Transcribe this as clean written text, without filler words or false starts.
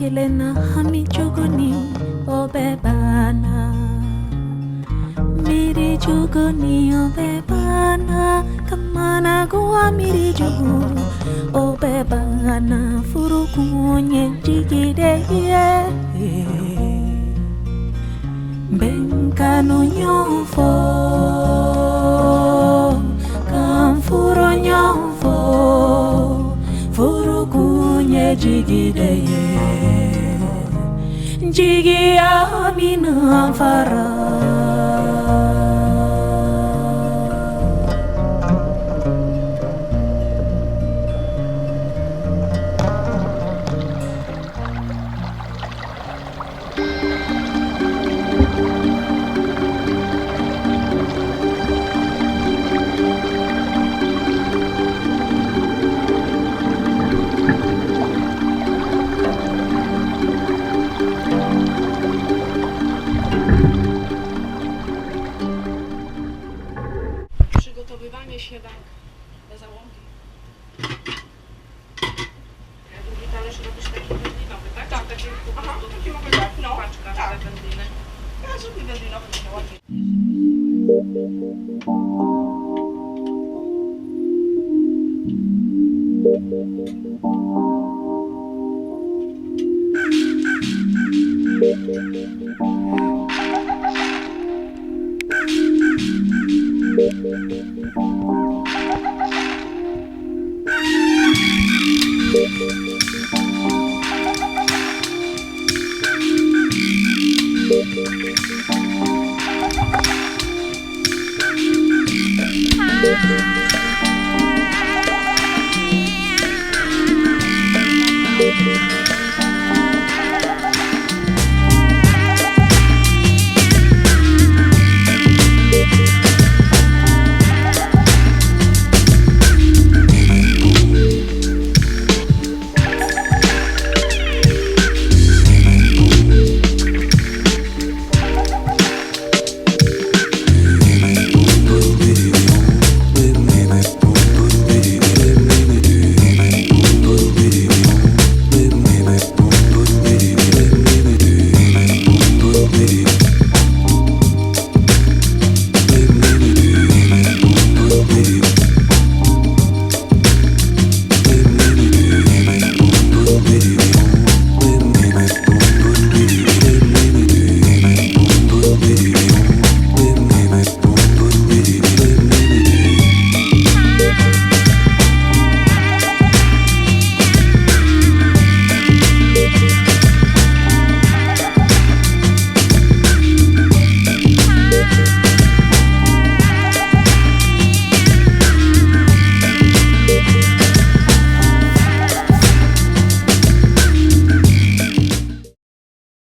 Kelena hami jogoni obebana miri jogoni obebana kamana goa miri jogo obebana furukunye jigide ye benkano nyofo kamfuro nyofo furukunye jigide ye jigi amina fara Przygotowywanie śniadanek do załąki. Drugi talerz robisz taki wędlinowy, tak? Tak, taki po prostu taki mogę tak, no, paczka, tak. Te wędliny. Ja zrobię wędlinowy, to się łatwiej.